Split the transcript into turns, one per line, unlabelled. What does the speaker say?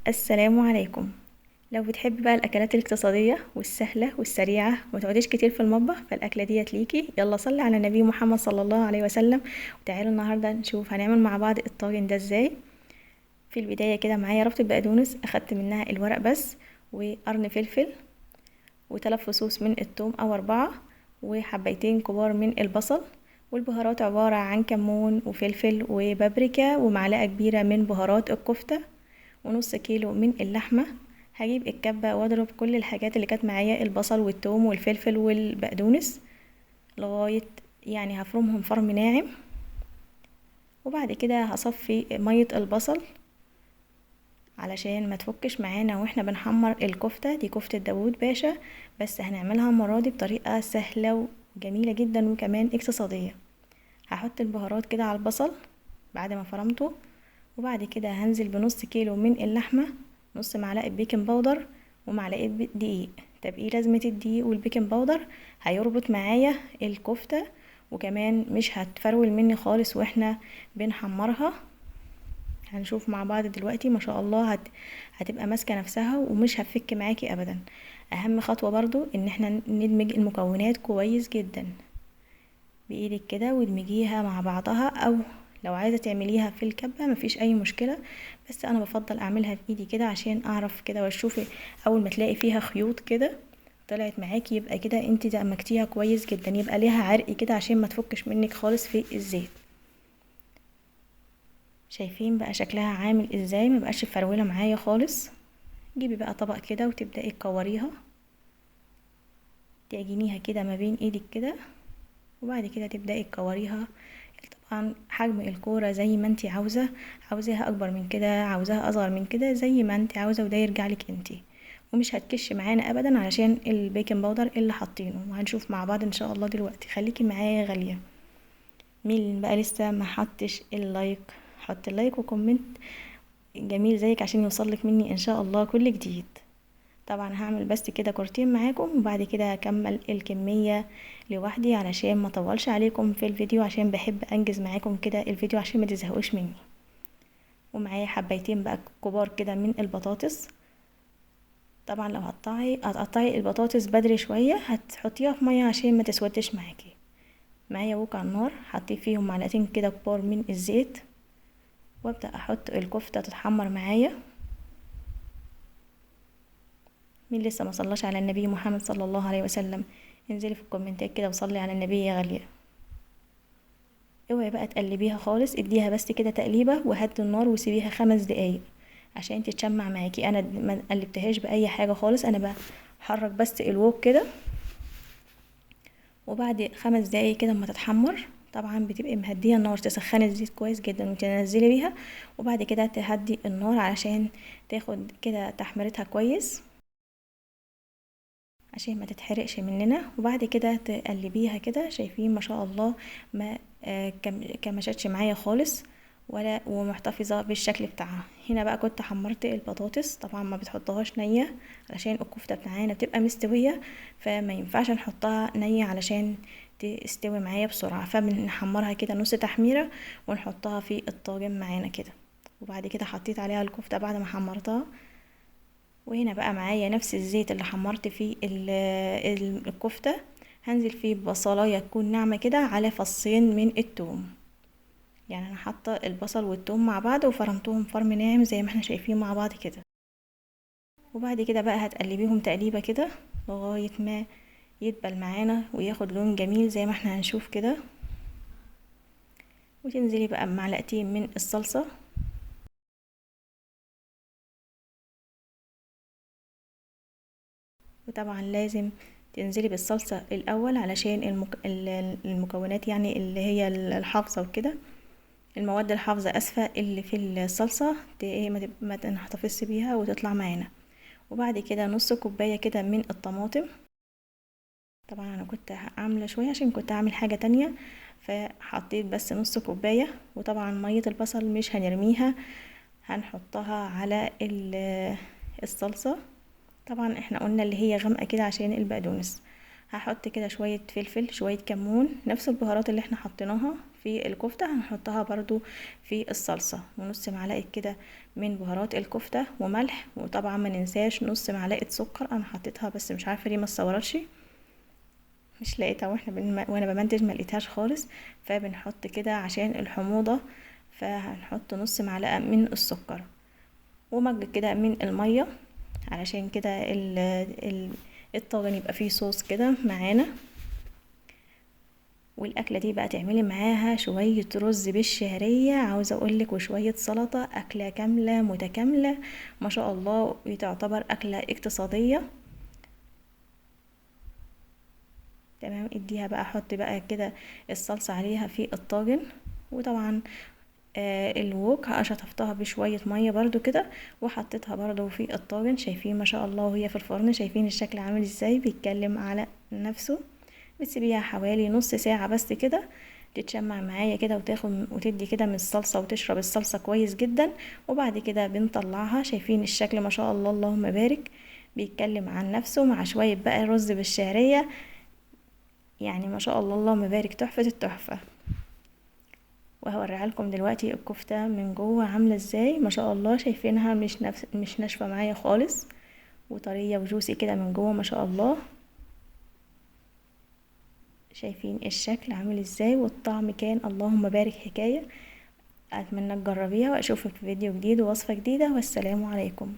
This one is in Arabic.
السلام عليكم. لو بتحبي بقى الاكلات الاقتصاديه والسهله والسريعه ومتقعديش كتير في المطبخ، فالاكله ديت ليكي. يلا صلي على النبي محمد صلى الله عليه وسلم. وتعالوا النهارده نشوف هنعمل مع بعض الطاجن ده ازاي. في البدايه كده معايا ربطه بقدونس، اخدت منها الورق بس، وقرن فلفل، وثلاث فصوص من الثوم او 4، وحبيتين كبار من البصل. والبهارات عباره عن كمون وفلفل وبابريكا ومعلقه كبيره من بهارات الكفته، ونص كيلو من اللحمة. هجيب الكبة واضرب كل الحاجات اللي كانت معايا، البصل والثوم والفلفل والبقدونس، لغاية يعني هفرمهم فرم ناعم. وبعد كده هصفي مية البصل علشان ما تفكش معانا واحنا بنحمر الكفتة دي. كفتة داوود باشا، بس هنعملها المرة دي بطريقة سهلة وجميلة جدا وكمان اقتصادية. هحط البهارات كده على البصل بعد ما فرمته، وبعد كده هنزل بنص كيلو من اللحمة، نص معلقة بيكنج باودر ومعلقة دقيق. طب ايه لازمة الدقيق والبيكنج باودر؟ هيربط معايا الكفتة، وكمان مش هتفرول مني خالص واحنا بنحمرها. هنشوف مع بعض دلوقتي ما شاء الله هتبقى ماسكة نفسها ومش هتفك معاكي ابدا. اهم خطوة برضو ان احنا ندمج المكونات كويس جدا بايدك كده، وادمجيها مع بعضها، او لو عايزه تعمليها في الكبه مفيش اي مشكله، بس انا بفضل اعملها في ايدي كده عشان اعرف كده واشوف. اول ما تلاقي فيها خيوط كده طلعت معاكي، يبقى كده انت دمجتيها كويس جدا، يبقى ليها عرق كده عشان ما تفكش منك خالص في الزيت. شايفين بقى شكلها عامل ازاي؟ ما بقاش فروله معايا خالص. جيبي بقى طبق كده وتبداي تكوريها، تعجنيها كده ما بين ايدك كده، وبعد كده تبداي تكوريها. طبعا حجم الكوره زي ما انت عاوزه، عاوزاها اكبر من كده عاوزاها اصغر من كده زي ما انت عاوزه، وده يرجع لك انت. ومش هتكش معانا ابدا علشان البيكنج باودر اللي حاطينه، وهنشوف مع بعض ان شاء الله دلوقتي. خليكي معايا يا غاليه. مين بقى لسه ما حطش اللايك؟ حط اللايك وكومنت جميل زيك عشان يوصلك مني ان شاء الله كل جديد. طبعا هعمل بس كده كورتين معاكم، وبعد كده هكمل الكمية لوحدي علشان ما اطولش عليكم في الفيديو، عشان بحب انجز معاكم كده الفيديو عشان ما تزهقوش مني. ومعايا حبيتين بقى كبار كده من البطاطس. طبعا لو هتقطعي البطاطس بدري شوية هتحطيها في مية عشان ما تسودش معاكي. معايا ووك على النار، حطيت فيهم معلقتين كده كبار من الزيت، وابدأ احط الكفتة تتحمر معايا. مين لسه ما صلاش على النبي محمد صلى الله عليه وسلم؟ انزلي في الكومنتات كده وصلي على النبي يا غالية. اوعي بقى تقلبيها خالص، اديها بس كده تقليبه وهدي النار وسيبيها 5 دقايق عشان تتشمع معاكي. انا ما قلبتهاش باي حاجه خالص، انا بحرك بس الوك كده. وبعد 5 دقايق كده اما تتحمر، طبعا بتبقي مهديه النار، تسخني الزيت كويس جدا وتنزلي بيها، وبعد كده تهدي النار علشان تاخد كده تحميرتها كويس عشان ما تتحرقش مننا. وبعد كده تقلبيها كده. شايفين ما شاء الله ما كمشتش معايا خالص ولا، ومحتفظة بالشكل بتاعها. هنا بقى كنت حمرت البطاطس، طبعا ما بتحطهاش نية علشان الكفتة بتاعنا بتبقى مستوية، فما ينفعش نحطها نية علشان تستوي معايا بسرعة، فبنحمرها كده نص تحميرة ونحطها في الطاجن معانا كده. وبعد كده حطيت عليها الكفتة بعد ما حمرتها. وهنا بقى معايا نفس الزيت اللي حمرت فيه الكفتة، هنزل فيه ببصلاية تكون ناعمة كده على فصين من التوم. يعني انا حاطه البصل والثوم مع بعض وفرمتهم فرم ناعم زي ما احنا شايفين مع بعض كده. وبعد كده بقى هتقلبيهم تقليبه كده لغايه ما يدبل معانا وياخد لون جميل زي ما احنا هنشوف كده. وتنزلي بقى بمعلقتين من الصلصه. وطبعا لازم تنزلي بالصلصه الاول علشان المكونات يعني اللي هي الحافظه وكده، المواد الحافظه اسفه اللي في الصلصه ما تحتفظي بيها وتطلع معانا. وبعد كده نص كوبايه كده من الطماطم. طبعا انا كنت عامله شويه عشان كنت اعمل حاجه تانية، فحطيت بس نص كوبايه. وطبعا ميه البصل مش هنرميها، هنحطها على الصلصه. طبعا احنا قلنا اللي هي غامقه كده عشان البقدونس. هحط كده شويه فلفل، شويه كمون، نفس البهارات اللي احنا حطيناها في الكفتة هنحطها برضو في الصلصة، ونص معلقة كده من بهارات الكفتة وملح، وطبعا ما ننساش نص معلقة سكر، انا حطيتها بس مش عارفة ليه ما اتصورتش، مش لقيتها وانا بمنتج ما لقيتهاش خالص. فبنحط كده عشان الحموضة، فهنحط نص معلقة من السكر ومج كده من المية، علشان كده الطاجن يبقى فيه صوص كده معانا. والاكله دي بقى تعملي معاها شويه رز بالشعريه، عاوزه اقولك وشويه سلطه، اكله كامله متكامله ما شاء الله، وتعتبر اكله اقتصاديه. تمام، اديها بقى، احط بقى كده الصلصه عليها في الطاجن. وطبعا الوok شطفتها بشويه ميه برضو كده، وحطيتها برضو في الطاجن. شايفين ما شاء الله وهي في الفرن، شايفين الشكل عامل ازاي، بيتكلم على نفسه. بتسيبيها حوالي نص ساعة بس كده تتشمع معايا كده، وتاخد وتدي كده من الصلصة وتشرب الصلصة كويس جدا. وبعد كده بنطلعها، شايفين الشكل ما شاء الله اللهم بارك، بيتكلم عن نفسه مع شوية بقى رز بالشعرية، يعني ما شاء الله اللهم بارك، تحفة التحفة. وهوريها لكم دلوقتي الكفتة من جوه عاملة ازاي، ما شاء الله شايفينها مش ناشفة معايا خالص، وطرية وجوسي كده من جوه ما شاء الله. شايفين الشكل عامل ازاي، والطعم كان اللهم بارك حكاية. اتمنى تجربيها، واشوفك في فيديو جديد ووصفة جديدة، والسلام عليكم.